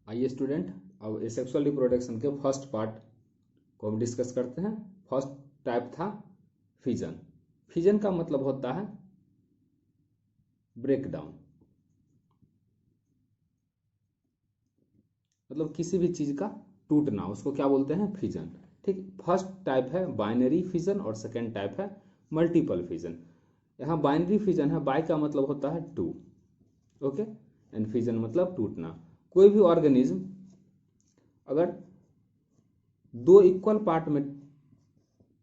आइए स्टूडेंट, अब asexual reproduction के फर्स्ट पार्ट को हम डिस्कस करते हैं। फर्स्ट टाइप था फिजन। फिजन का मतलब होता है ब्रेक डाउन, मतलब किसी भी चीज का टूटना, उसको क्या बोलते हैं? फिजन। ठीक, फर्स्ट टाइप है बाइनरी फिजन और सेकेंड टाइप है मल्टीपल फिजन। यहाँ बाइनरी फिजन है, बाय का मतलब होता है टू, ओके, एंड फिजन मतलब टूटना। कोई भी ऑर्गेनिज्म अगर दो इक्वल पार्ट में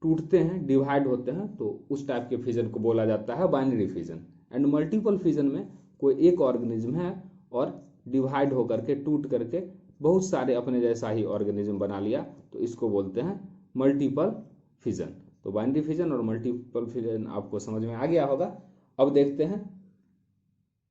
टूटते हैं, डिवाइड होते हैं, तो उस टाइप के फिजन को बोला जाता है binary fission. And multiple fission में कोई एक ऑर्गेनिज्म है और डिवाइड होकर के, टूट करके बहुत सारे अपने जैसा ही ऑर्गेनिज्म बना लिया, तो इसको बोलते हैं मल्टीपल फिजन। तो बाइनरी फिजन और मल्टीपल फिजन आपको समझ में आ गया होगा। अब देखते हैं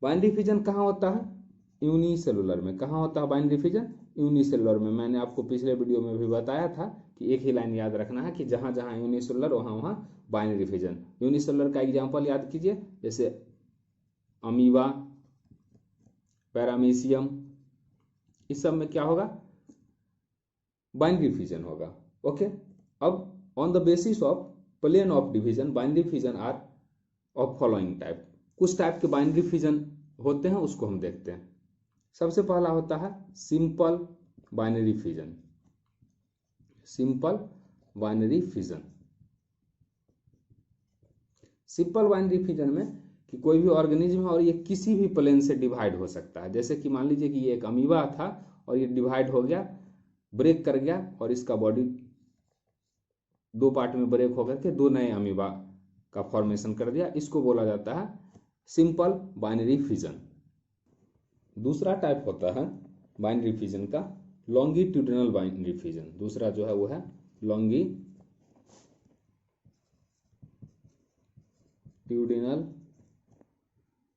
बाइनरी फिजन कहाँ होता है? यूनिसेलुलर में। कहाँ होता है बाइनरी फिजन? यूनिसेलुलर में। मैंने आपको पिछले वीडियो में भी बताया था कि एक ही लाइन याद रखना है कि जहाँ जहाँ यूनिसेलुलर वहाँ वहाँ बाइनरी फिजन। यूनिसेलुलर का एग्जांपल याद कीजिए, जैसे अमीबा, पैरामीशियम, इस सब में क्या होगा? बाइनरी फिजन होगा। ओके, अब on the basis of plane of division binary fission are of following type. कुछ टाइप के बाइनरी फिजन होते हैं, उसको हम देखते हैं। सबसे पहला होता है simple binary fission. Simple binary fission. Simple binary fission में कि कोई भी ऑर्गेनिज्म है और ये किसी भी प्लेन से डिवाइड हो सकता है। जैसे कि मान लीजिए कि ये एक अमीबा था और ये डिवाइड हो गया, ब्रेक कर गया, और इसका बॉडी दो पार्ट में ब्रेक होकर के दो नए अमीबा का फॉर्मेशन कर दिया, इसको बोला जाता है सिंपल बाइनरी फिजन। दूसरा टाइप होता है बाइनरी फिजन का लॉन्गिट्यूडिनल बाइनरी फिजन। दूसरा जो है वो है लॉन्गिट्यूडिनल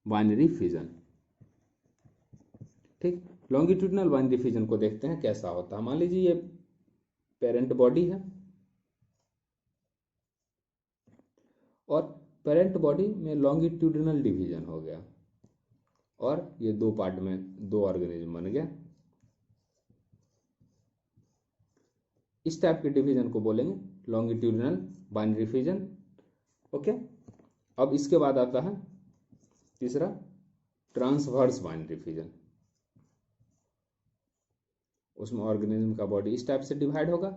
बाइनरी फिजन। ठीक, लॉन्गिट्यूडिनल बाइनरी फिजन को देखते हैं कैसा होता है। मान लीजिए ये पेरेंट बॉडी है और पेरेंट बॉडी में लॉन्गिट्यूडिनल डिवीजन हो गया और ये दो पार्ट में दो ऑर्गेनिज्म बन गया। इस टाइप के डिवीजन को बोलेंगे लॉन्गिट्यूडिनल बाइनरी फिजन। ओके, अब इसके बाद आता है तीसरा ट्रांसवर्स बाइनरी फिजन। उसमें ऑर्गेनिज्म का बॉडी इस टाइप से डिवाइड होगा,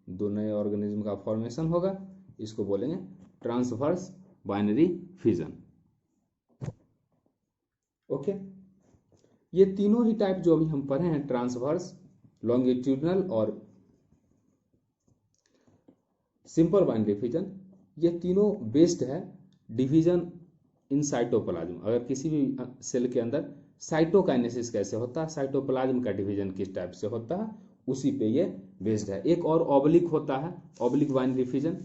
दो नए ऑर्गेनिज्म का फॉर्मेशन होगा, इसको बोलेंगे ट्रांसवर्स बाइनरी फिजन। ओके, ये तीनों ही टाइप जो अभी हम पढ़े हैं, ट्रांसवर्स, लॉन्गिट्यूडिनल और सिंपल बाइनरी फिजन, ये तीनों बेस्ड है डिवीजन इन साइटोप्लाज्म। अगर किसी भी सेल के अंदर साइटोकाइनेसिस कैसे होता है, साइटोप्लाज्म का डिवीजन किस टाइप से होता है, उसी पे ये बेस्ड है। एक और ऑब्लिक होता है, ऑब्लिक बाइनरी फिजन,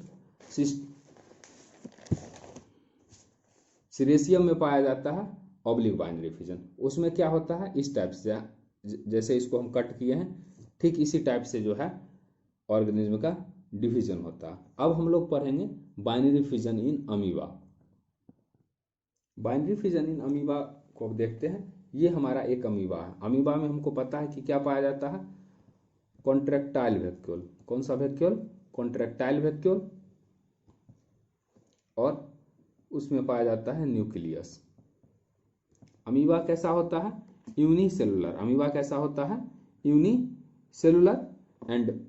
सीरेशियम में पाया जाता है ऑब्लिक बाइनरी फिजन। उसमें क्या होता है? इस टाइप से, जैसे इसको हम कट किए हैं, ठीक इसी टाइप से जो है ऑर्गेनिज्म का डिवीजन होता है। अब हम लोग पढ़ेंगे binary fission in amoeba. Binary fission in amoeba को देखते हैं। ये हमारा एक अमीबा है। अमीबा में हमको पता है कि क्या पाया जाता है? Contractile vacuole. कौन सा वैक्यूल? Contractile vacuole. और उसमें पाया जाता है न्यूक्लियस। अमीबा कैसा होता है? यूनिसेलुलर। अमीबा कैसा होता है? यूनिसेलुलर। एंड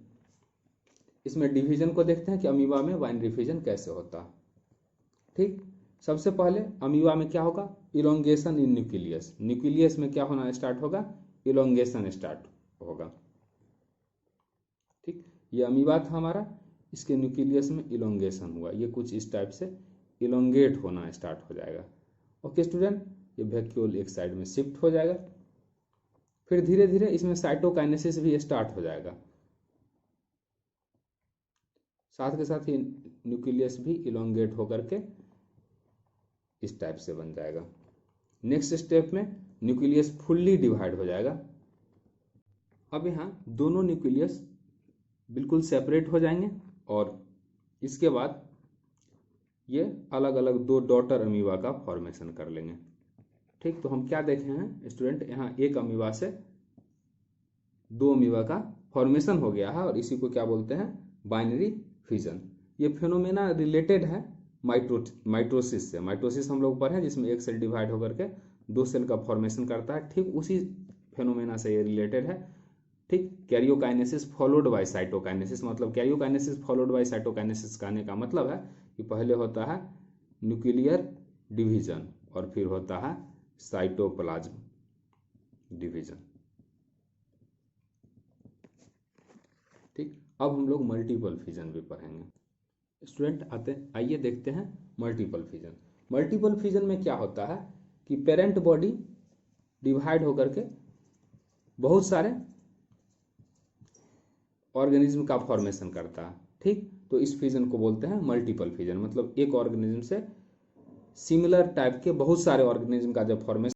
इसमें डिवीजन को देखते हैं कि अमीबा में बाइनरी फिजन कैसे होता है। ठीक, सबसे पहले अमीबा में क्या होगा? इलोंगेशन इन न्यूक्लियस। न्यूक्लियस में क्या होना स्टार्ट होगा? इलोंगेशन स्टार्ट होगा। ठीक, ये अमीबा था हमारा, इसके न्यूक्लियस में इलोंगेशन हुआ, ये कुछ इस टाइप से इलोंगेट होना स्टार्ट हो जाएगा। ओके स्टूडेंट, ये वैक्यूल एक साइड में शिफ्ट हो जाएगा, फिर धीरे धीरे इसमें साइटोकाइनेसिस भी स्टार्ट हो जाएगा, साथ के साथ ही न्यूक्लियस भी इलोंगेट होकर के इस टाइप से बन जाएगा। नेक्स्ट स्टेप में न्यूक्लियस फुल्ली डिवाइड हो जाएगा। अब यहाँ दोनों न्यूक्लियस बिल्कुल सेपरेट हो जाएंगे और इसके बाद ये अलग अलग दो डॉटर अमीबा का फॉर्मेशन कर लेंगे। ठीक, तो हम क्या देखे हैं स्टूडेंट? यहाँ एक अमीबा से दो अमीबा का फॉर्मेशन हो गया है, और इसी को क्या बोलते हैं, बाइनरी फिजन। ये फिनोमेना रिलेटेड है माइटोसिस से। माइटोसिस हम लोग पढ़े हैं, जिसमें एक सेल डिवाइड होकर के दो सेल का फॉर्मेशन करता है, ठीक उसी फिनोमेना से ये रिलेटेड है। ठीक, कैरियोकाइनेसिस फॉलोड बाय साइटोकाइनेसिस, मतलब कैरियोकाइनेसिस फॉलोड बाय साइटोकाइनेसिस कहने का मतलब है कि पहले होता है न्यूक्लियर डिवीजन और फिर होता है साइटोप्लाज्म डिवीजन। ठीक, अब हम लोग मल्टीपल फिजन भी पढ़ेंगे। स्टूडेंट आइए देखते हैं मल्टीपल फिजन। मल्टीपल फिजन में क्या होता है कि पेरेंट बॉडी डिवाइड होकर के बहुत सारे ऑर्गेनिज्म का फॉर्मेशन करता है। ठीक, तो इस फिजन को बोलते हैं मल्टीपल फिजन, मतलब एक ऑर्गेनिज्म से सिमिलर टाइप के बहुत सारे ऑर्गेनिज्म का जब फॉर्मेशन